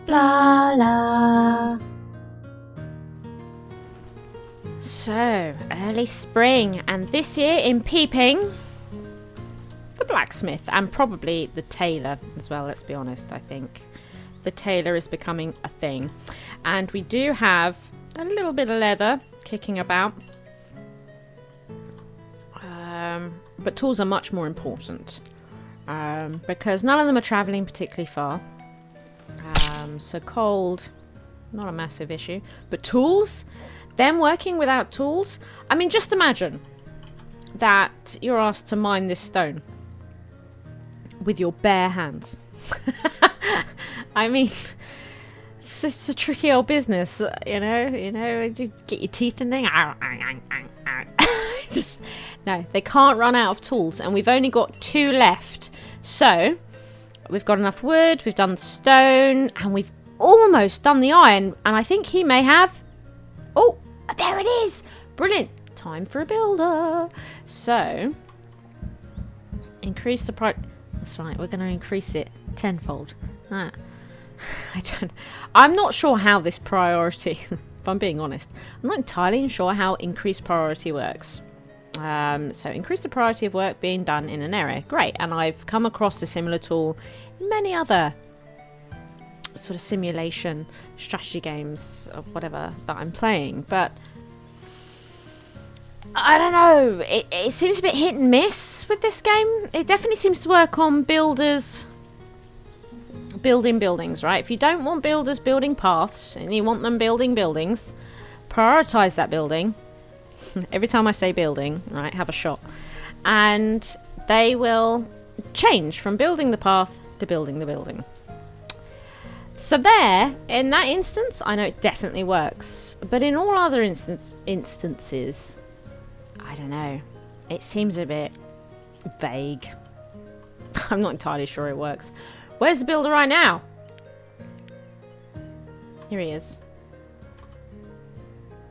Blarla. So, early spring, and this year in peeping, the blacksmith, and probably the tailor as well, let's be honest. I think the tailor is becoming a thing. And we do have a little bit of leather kicking about. But tools are much more important. Because none of them are travelling particularly far. So cold, not a massive issue. But tools? Them working without tools? I mean, just imagine that you're asked to mine this stone with your bare hands. I mean, it's a tricky old business, you know, you get your teeth in there. No, they can't run out of tools, and we've only got 2 left. So, we've got enough wood, we've done the stone, and we've almost done the iron, and I think he may have... Oh, there it is! Brilliant. Time for a builder. So, increase the price... That's right, we're going to increase it tenfold. I'm not sure how this priority... if I'm being honest, I'm not entirely sure how increased priority works. So increase the priority of work being done in an area. Great. And I've come across a similar tool in many other sort of simulation strategy games or whatever that I'm playing. But I don't know. It seems a bit hit and miss with this game. It definitely seems to work on builders building buildings, right? If you don't want builders building paths and you want them building buildings, prioritize that building. Every time I say building, right, have a shot. And they will change from building the path to building the building. So there, in that instance, I know it definitely works. But in all other instances, I don't know. It seems a bit vague. I'm not entirely sure it works. Where's the builder right now? Here he is.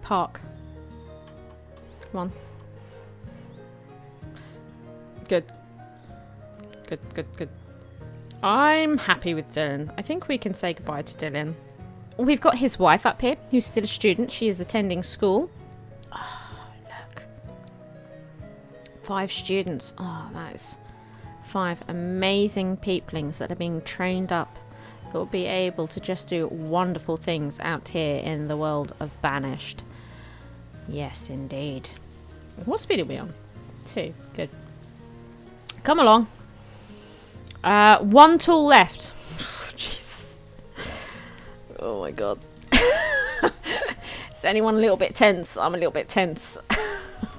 Park. Come on. Good. Good. I'm happy with Dylan. I think we can say goodbye to Dylan. We've got his wife up here, who's still a student. She is attending school. Oh, look. 5 students. Oh, that is 5 amazing peeplings that are being trained up that will be able to just do wonderful things out here in the world of Banished. Yes, indeed. What speed are we on? 2. Good. Come along. 1 tool left. Jesus. Oh my god. Is anyone a little bit tense? I'm a little bit tense.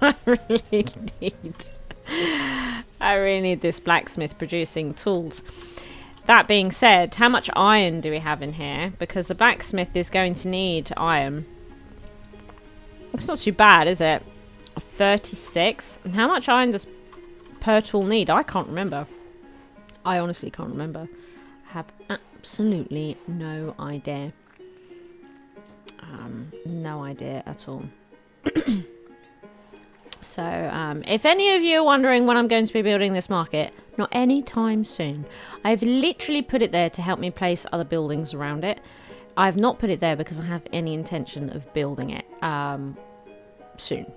I really need this blacksmith producing tools. That being said, how much iron do we have in here? Because the blacksmith is going to need iron. It's not too bad, is it? 36. And how much iron does per tool need? I can't remember. I honestly can't remember. I have absolutely no idea. No idea at all. So, if any of you are wondering when I'm going to be building this market, not anytime soon. I've literally put it there to help me place other buildings around it. I've not put it there because I have any intention of building it soon.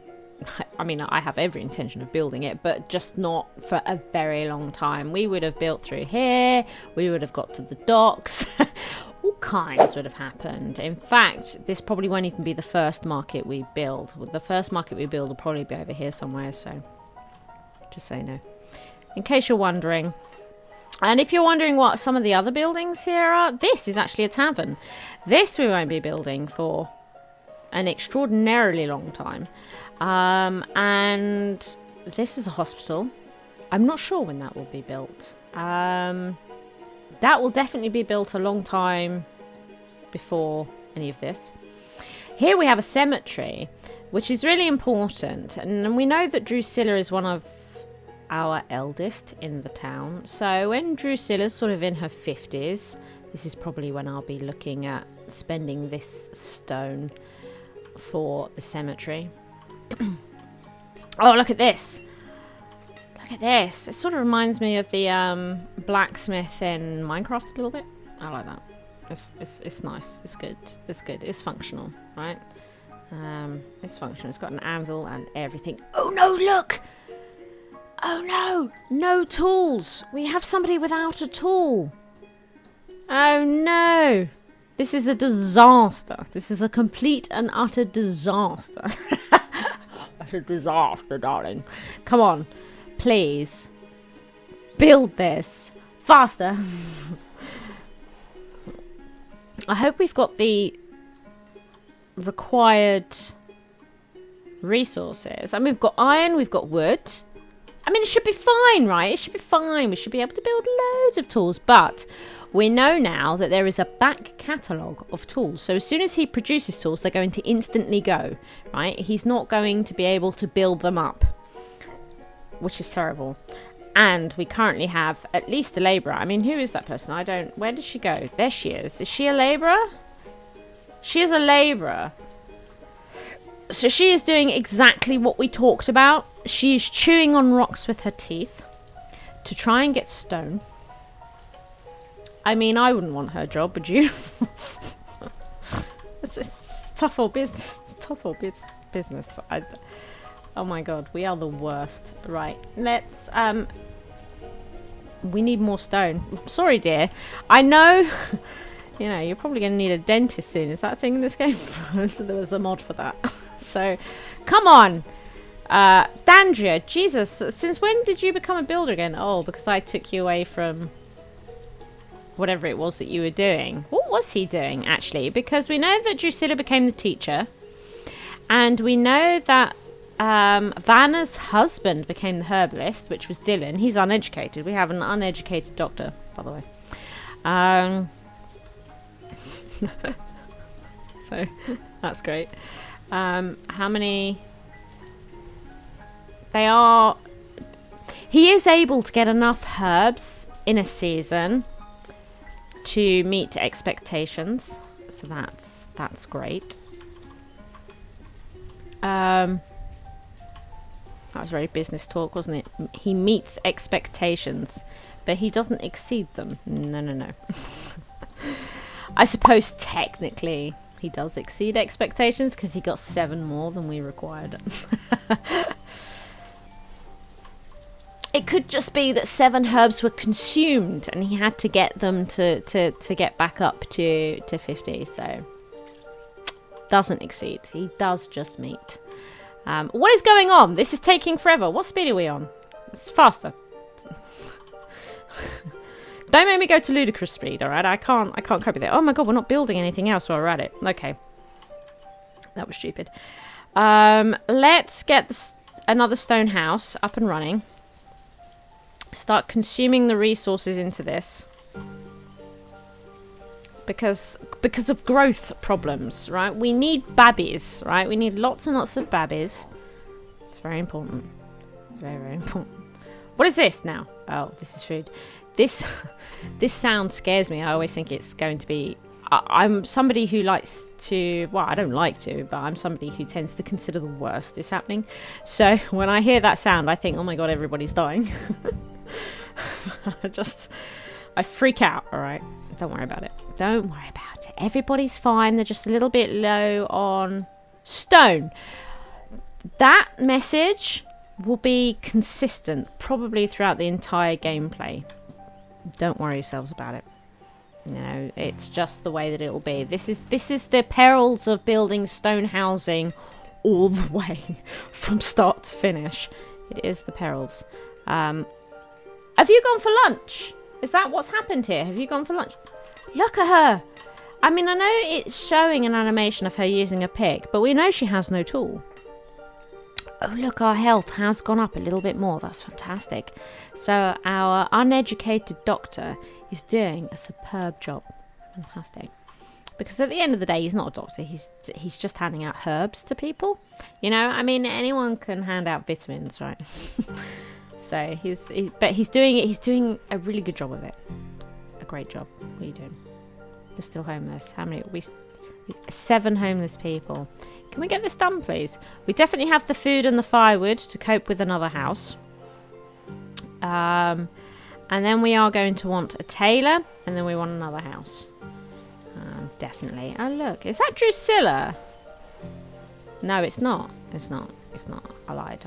I mean, I have every intention of building it, but just not for a very long time. We would have built through here. We would have got to the docks. All kinds would have happened. In fact, this probably won't even be the first market we build. The first market we build will probably be over here somewhere, so just so you know. In case you're wondering. And if you're wondering what some of the other buildings here are, this is actually a tavern. This we won't be building for an extraordinarily long time. And this is a hospital. I'm not sure when that will be built. That will definitely be built a long time before any of this. Here we have a cemetery, which is really important. And we know that Drusilla is one of our eldest in the town. So when Drusilla's sort of in her 50s, this is probably when I'll be looking at spending this stone for the cemetery. Oh, look at this. Look at this. It sort of reminds me of the blacksmith in Minecraft a little bit. I like that. It's nice. It's good. It's good. It's functional, right? It's functional. It's got an anvil and everything. Oh no! Look! Oh no! No tools. We have somebody without a tool. Oh no! This is a disaster. This is a complete and utter disaster. It's a disaster, darling. Come on, please build this faster. I hope we've got the required resources. I mean, we've got iron, we've got wood. I mean, it should be fine, right? It should be fine. We should be able to build loads of tools. But we know now that there is a back catalogue of tools. So as soon as he produces tools, they're going to instantly go, right? He's not going to be able to build them up, which is terrible. And we currently have at least a labourer. I mean, who is that person? Where did she go? There she is. Is she a labourer? She is a labourer. So she is doing exactly what we talked about. She is chewing on rocks with her teeth to try and get stone. I mean, I wouldn't want her job, would you? It's tough old business. It's tough old business. Oh my god, we are the worst. Right, let's we need more stone. I'm sorry, dear. I know. You know, you're probably going to need a dentist soon. Is that a thing in this game? So there was a mod for that. So, come on. Dandria, Jesus. Since when did you become a builder again? Oh, because I took you away from whatever it was that you were doing. What was he doing, actually? Because we know that Drusilla became the teacher. And we know that Vanna's husband became the herbalist, which was Dylan. He's uneducated. We have an uneducated doctor, by the way. So that's great. How many? He is able to get enough herbs in a season to meet expectations. So that's great. That was very business talk, wasn't it? He meets expectations, but he doesn't exceed them. No. I suppose technically he does exceed expectations because he got 7 more than we required. It could just be that 7 herbs were consumed and he had to get them to get back up to 50. So doesn't exceed. He does just meet. What is going on? This is taking forever. What speed are we on? It's faster. Don't make me go to ludicrous speed, alright? I can't cope with it. Oh my god, we're not building anything else while we're at it. Okay. That was stupid. Let's get another stone house up and running. Start consuming the resources into this. Because of growth problems, right? We need babbies, right? We need lots and lots of babbies. It's very important. Very, very important. What is this now? Oh, this is food. This sound scares me. I always think it's going to be... I'm somebody who likes to... Well, I don't like to, but I'm somebody who tends to consider the worst is happening. So when I hear that sound, I think, oh my god, everybody's dying. I freak out, alright? Don't worry about it. Don't worry about it. Everybody's fine. They're just a little bit low on stone. That message will be consistent probably throughout the entire gameplay. Don't worry yourselves about it. No, it's just the way that it will be. This is the perils of building stone housing all the way from start to finish. It is the perils. Have you gone for lunch? Is that what's happened here? Have you gone for lunch? Look at her. I mean, I know it's showing an animation of her using a pick, but we know she has no tool. Oh, look, our health has gone up a little bit more. That's fantastic. So our uneducated doctor is doing a superb job. Fantastic. Because at the end of the day, he's not a doctor. He's just handing out herbs to people. You know, I mean, anyone can hand out vitamins, right? So he's doing it. He's doing a really good job of it. A great job. What are you doing? You're still homeless. How many? 7 homeless people. Can we get this done, please? We definitely have the food and the firewood to cope with another house. And then we are going to want a tailor, and then we want another house. Definitely. Oh, look. Is that Drusilla? No, it's not. It's not. It's not. I lied.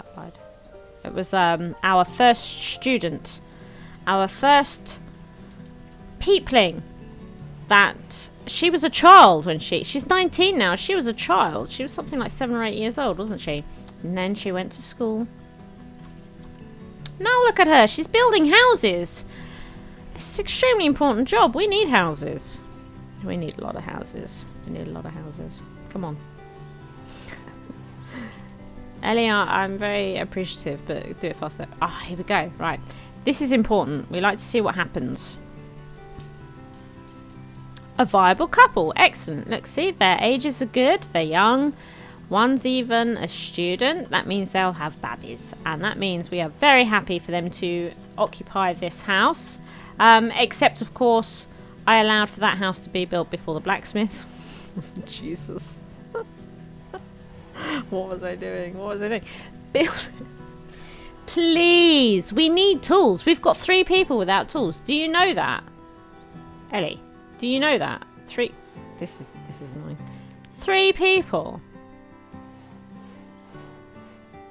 It was our first student. Our first peepling. That she was a child when she's 19 now. She was a child. She was something like 7 or 8 years old, wasn't she? And then she went to school. Now look at her. She's building houses. It's an extremely important job. We need houses. We need a lot of houses. We need a lot of houses. Come on. Ellie, I'm very appreciative, but do it faster. Ah, here we go. Right. This is important. We like to see what happens. A viable couple. Excellent. Look, see, their ages are good. They're young. One's even a student. That means they'll have babies. And that means we are very happy for them to occupy this house. Except, of course, I allowed for that house to be built before the blacksmith. Jesus. What was I doing? What was I doing? Build. Please. We need tools. We've got 3 people without tools. Do you know that? Ellie, do you know that? 3. This is annoying. 3 people.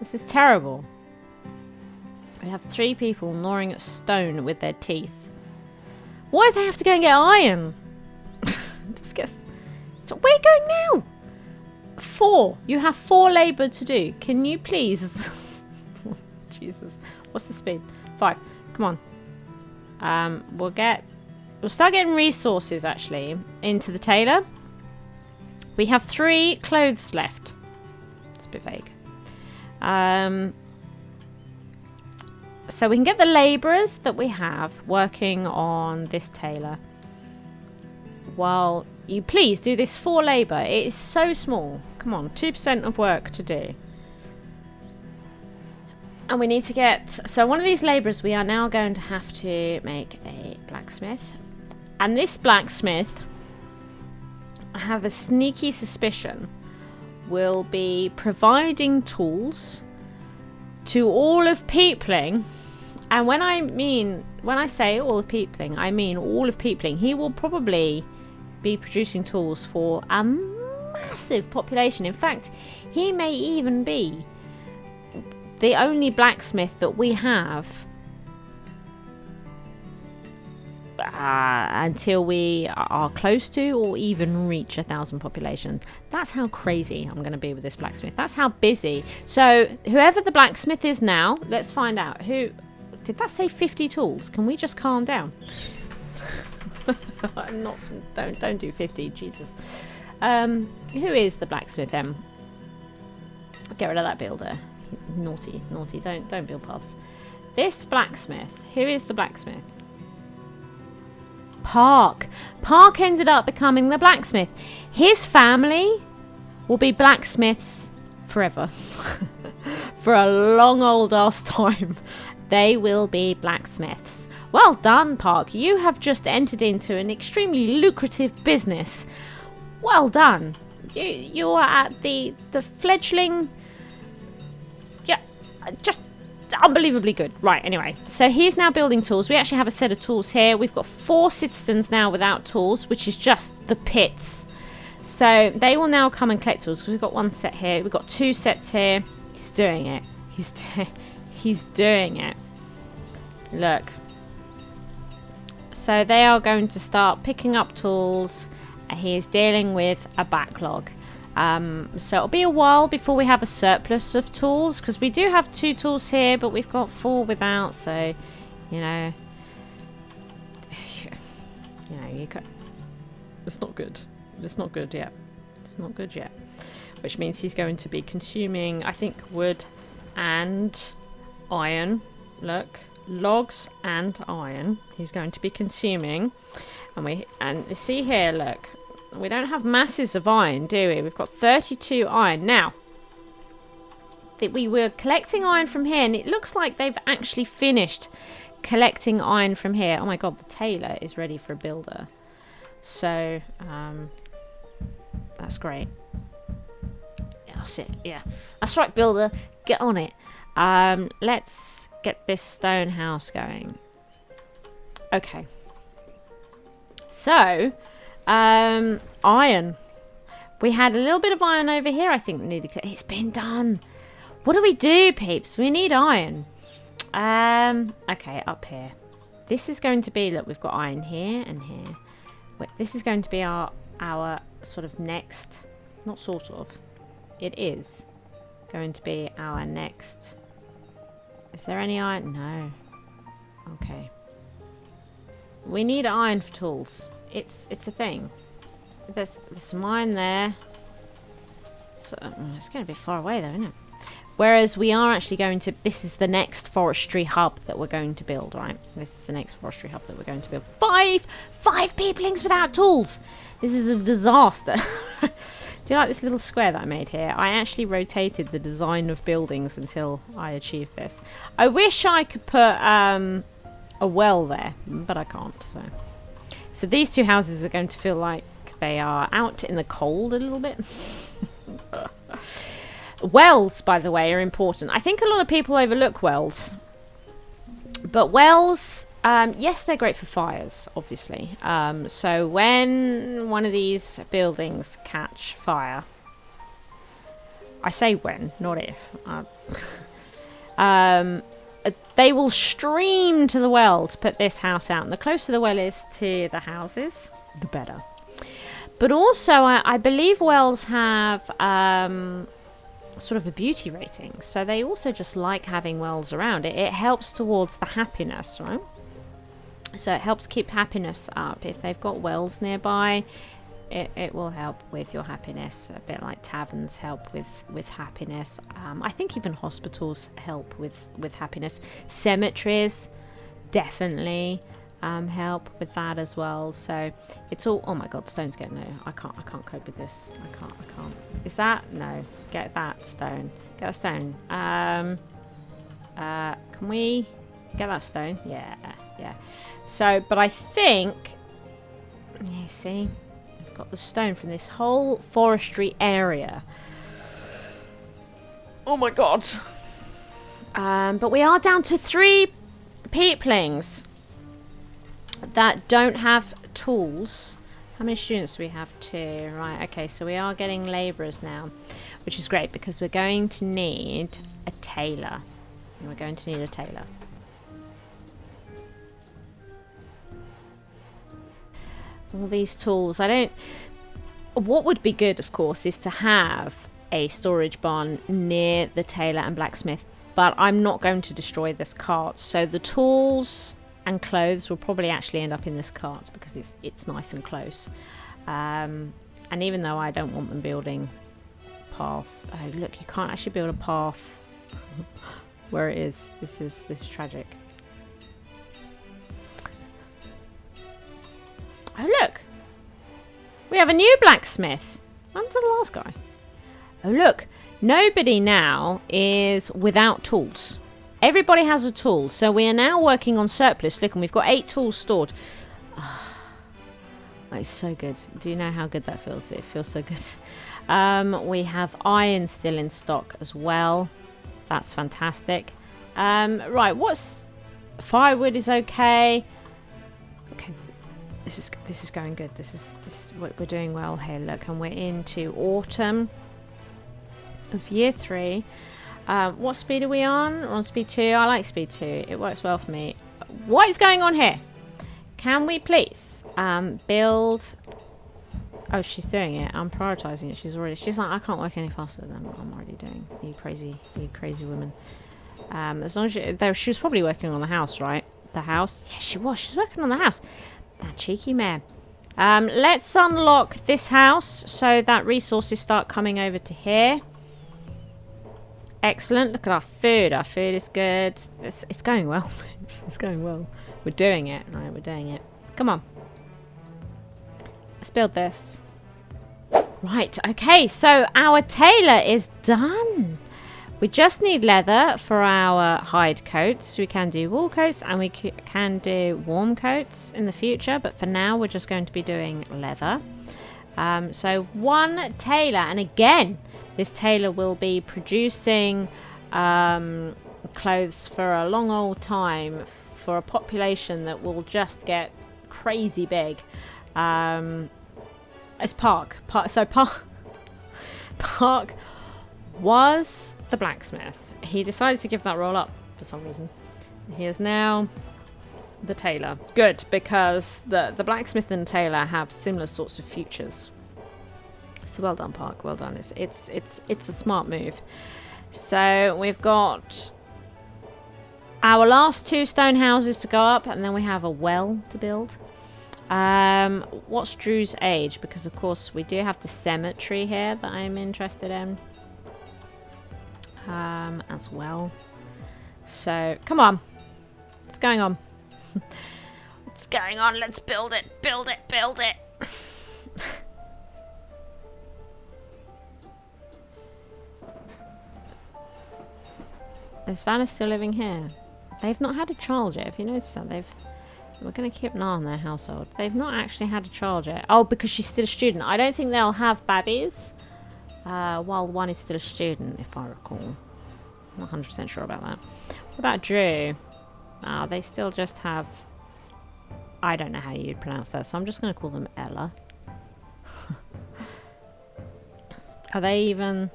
This is terrible. We have 3 people gnawing at stone with their teeth. Why do they have to go and get iron? Just guess. So where are you going now? 4. You have 4 labour to do. Can you please? Jesus. What's the speed? 5. Come on. We'll start getting resources actually into the tailor. We have 3 clothes left. It's a bit vague. So we can get the labourers that we have working on this tailor. While you please do this 4 labour. It is so small. Come on, 2% of work to do. And we need to get... So one of these labourers, we are now going to have to make a blacksmith. And this blacksmith, I have a sneaky suspicion, will be providing tools to all of Peepling. And when I say all of Peepling, I mean all of Peepling. He will probably be producing tools for a massive population. In fact, he may even be the only blacksmith that we have until we are close to or even reach 1,000 population. That's how crazy I'm going to be with this blacksmith. That's how busy. So whoever the blacksmith is now, let's find out. Who did that say? 50 tools. Can we just calm down? I'm not. Don't do 50. Jesus. Who is the blacksmith then? Get rid of that builder. Naughty. Don't build past this blacksmith. Who is the blacksmith? Park ended up becoming the blacksmith. His family will be blacksmiths forever. For a long old ass time. They will be blacksmiths. Well done, Park. You have just entered into an extremely lucrative business. Well done. You are at the fledgling. Yeah, just unbelievably good. Right, anyway. So he's now building tools. We actually have a set of tools here. We've got 4 citizens now without tools, which is just the pits. So they will now come and collect tools. We've got 1 set here. We've got 2 sets here. He's doing it. He's doing it. Look. So they are going to start picking up tools. He is dealing with a backlog. So it'll be a while before we have a surplus of tools, because we do have 2 tools here, but we've got 4 without. So, you know, you can. It's not good. It's not good yet. It's not good yet. Which means he's going to be consuming, I think, wood and iron. Look, logs and iron. He's going to be consuming, and you see here. Look. We don't have masses of iron, do we? We've got 32 iron. Now, we were collecting iron from here, and it looks like they've actually finished collecting iron from here. Oh my god, the tailor is ready for a builder. So, that's great. Yeah, that's it. Yeah. That's right, builder. Get on it. Let's get this stone house going. Okay. So... Iron. We had a little bit of iron over here, I think, that needed... It's been done. What do we do, peeps? We need iron. Okay, up here. This is going to be... Look, we've got iron here and here. Wait, this is going to be our sort of next... Not sort of. It is going to be our next... Is there any iron? No. Okay. We need iron for tools. It's a thing. There's some iron there. So, it's going to be far away though, isn't it? Whereas we are actually going to... This is the next forestry hub that we're going to build, right? This is the next forestry hub that we're going to build. Five peoplings without tools! This is a disaster. Do you like this little square that I made here? I actually rotated the design of buildings until I achieved this. I wish I could put a well there, but I can't. So these two houses are going to feel like they are out in the cold a little bit. Wells, by the way, are important. I think a lot of people overlook wells. But wells, yes, they're great for fires, obviously. So when one of these buildings catch fire, I say when, not if. They will stream to the well to put this house out. And the closer the well is to the houses, the better. But also, I believe wells have sort of a beauty rating. So they also just like having wells around. It helps towards the happiness, right? So it helps keep happiness up. If they've got wells nearby, it will help with your happiness. A bit like taverns help with happiness. I think even hospitals help with happiness. Cemeteries definitely help with that as well. So it's all... Oh my god, stone's getting... No, I can't cope with this. I can't. Is that... No. Get that stone. Get that stone. Can we get that stone? Yeah. So, but I think... You see... I've got the stone from this whole forestry area. Oh my god. But we are down to 3 peeplings that don't have tools. How many students do we have? 2. Right, okay, so we are getting labourers now, which is great because we're going to need a tailor. And we're going to need a tailor. All these tools. What would be good, of course, is to have a storage barn near the tailor and blacksmith, but I'm not going to destroy this cart. So the tools and clothes will probably actually end up in this cart because it's nice and close. And even though I don't want them building paths... Oh, look, you can't actually build a path where it is. This is tragic. Oh, look. We have a new blacksmith. What happened to the last guy? Oh, look. Nobody now is without tools. Everybody has a tool. So we are now working on surplus. Look, and we've got 8 tools stored. Oh, it's so good. Do you know how good that feels? It feels so good. We have iron still in stock as well. That's fantastic. Right, what's... Firewood is okay. Okay. This is going good. This we're doing well here. Look, and we're into autumn of year 3. What speed are we on? We're on speed 2. I like speed 2. It works well for me. What is going on here? Can we please build... Oh, she's doing it. I'm prioritizing it. She's like, I can't work any faster than what I'm already doing. You crazy woman. As long as she was probably working on the house, right? The house? Yeah, she was. She's working on the house. That cheeky mare. Let's unlock this house so that resources start coming over to here. Excellent. Look at our food. Our food is good. It's going well. It's going well. We're doing it. Right, we're doing it. Come on. Let's build this. Right, okay. So our tailor is done. We just need leather for our hide coats. We can do wool coats and we can do warm coats in the future. But for now, we're just going to be doing leather. So 1 tailor. And again, this tailor will be producing clothes for a long old time for a population that will just get crazy big. It's Park. Park was the blacksmith. He decided to give that role up for some reason. He is now the tailor. Good, because the blacksmith and tailor have similar sorts of futures. So well done, Park. Well done. It's a smart move. So we've got our last 2 stone houses to go up, and then we have a well to build. What's Drew's age? Because of course we do have the cemetery here that I'm interested in as well. So come on, what's going on? What's going on? Let's build it, build it, build it. Is Vanna still living here? They've not had a child yet. If you notice that, we're going to keep an eye on their household. They've not actually had a child yet. Oh, because she's still a student. I don't think they'll have babies while one is still a student, if I recall. I'm not 100% sure about that. What about Drew? They still just have... I don't know how you'd pronounce that, so I'm just going to call them Ella. Are they even...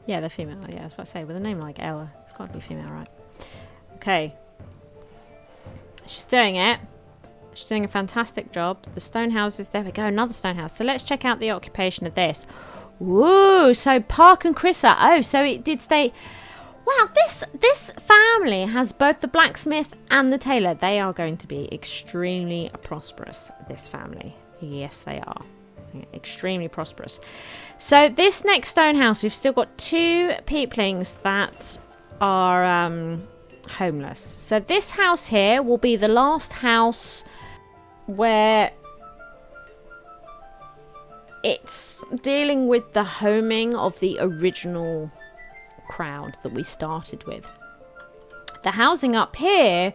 Yeah, they're female. Yeah, I was about to say, with a name like Ella, it's got to be female, right? Okay. She's doing it. She's doing a fantastic job. The stone houses. There we go. Another stone house. So let's check out the occupation of this. Ooh, so Park and Chrissa. Oh, so it did stay... Wow, this family has both the blacksmith and the tailor. They are going to be extremely prosperous, this family. Yes, they are. Extremely prosperous. So this next stone house, we've still got 2 peeplings that are homeless. So this house here will be the last house where it's dealing with the homing of the original crowd that we started with. The housing up here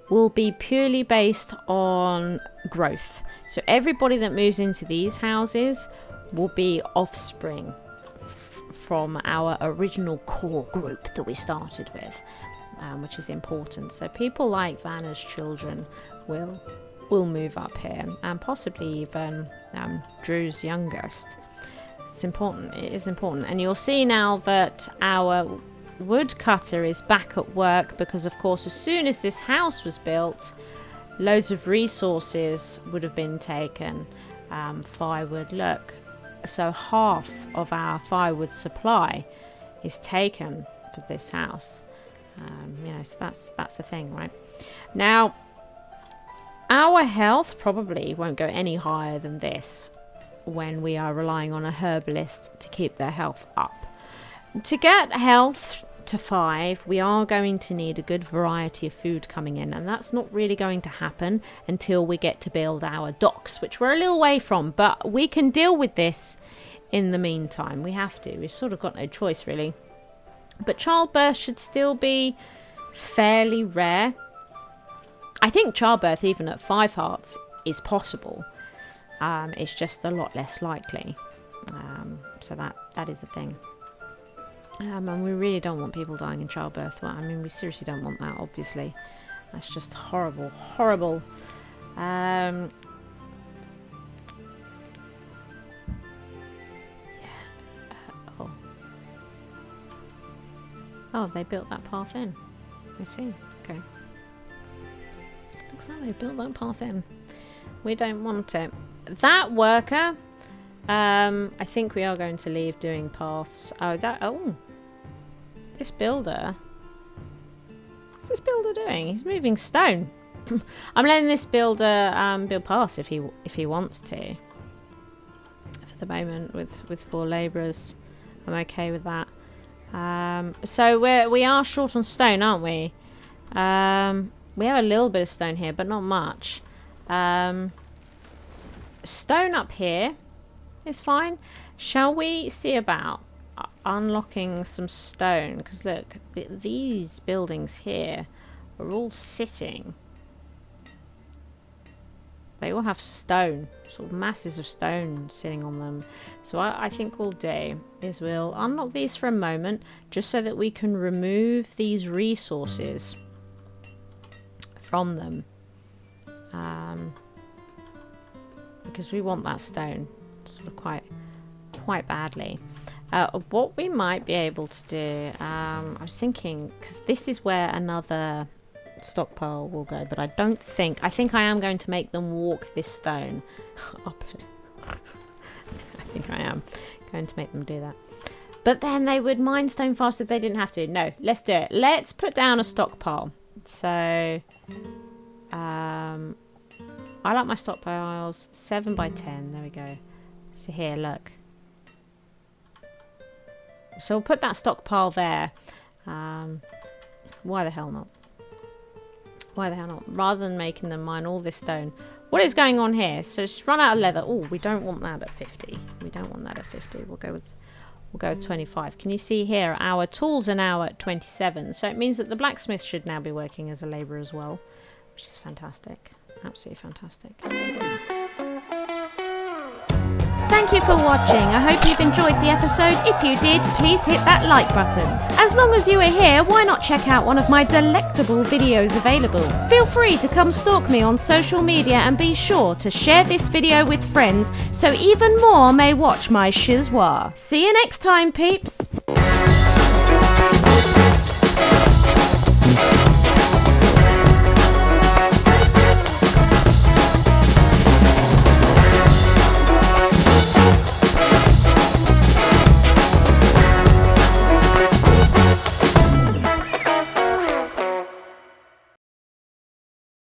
will be purely based on growth. So everybody that moves into these houses will be offspring from our original core group that we started with, which is important. So people like Vanna's children will move up here, and possibly even Drew's youngest. It's important. It is important. And you'll see now that our woodcutter is back at work, because of course as soon as this house was built, loads of resources would have been taken. Firewood, look, so half of our firewood supply is taken for this house. You know, so that's the thing, right? Now our health probably won't go any higher than this when we are relying on a herbalist to keep their health up. To get health to 5, we are going to need a good variety of food coming in, and that's not really going to happen until we get to build our docks, which we're a little way from, but we can deal with this in the meantime. We have to. We've sort of got no choice, really. But childbirth should still be fairly rare. I think childbirth, even at 5 hearts, is possible. It's just a lot less likely. So that is a thing. And we really don't want people dying in childbirth. Well, I mean, we seriously don't want that, obviously. That's just horrible. Horrible. Yeah. Oh, they built that path in. I see. Okay. Looks like they built that path in. We don't want it. That worker... I think we are going to leave doing paths. Oh, this builder. What's this builder doing? He's moving stone. I'm letting this builder build paths if he wants to. For the moment, with 4 labourers, I'm okay with that. So we are short on stone, aren't we? We have a little bit of stone here, but not much. Stone up here. It's fine. Shall we see about unlocking some stone? Because look, these buildings here are all sitting. They all have stone, sort of masses of stone sitting on them. So I think we'll do is we'll unlock these for a moment, just so that we can remove these resources from them. Because we want that stone. sort of quite badly. What we might be able to do, I was thinking, because this is where another stockpile will go, but I think I am going to make them walk this stone up here. I think I am going to make them do that. But then they would mine stone fast if they didn't have to. No, let's do it. Let's put down a stockpile. So, I like my stockpiles 7 by 10. There we go. So here, look. So we'll put that stockpile there. Why the hell not? Why the hell not? Rather than making them mine all this stone. What is going on here? So just run out of leather. Oh, we don't want that at 50. We don't want that at 50. We'll go with 25. Can you see here? Our tools are now at 27. So it means that the blacksmith should now be working as a labourer as well, which is fantastic. Absolutely fantastic. Thank you for watching. I hope you've enjoyed the episode. If you did, please hit that like button. As long as you are here, why not check out one of my delectable videos available? Feel free to come stalk me on social media and be sure to share this video with friends so even more may watch my schizwa. See you next time, peeps.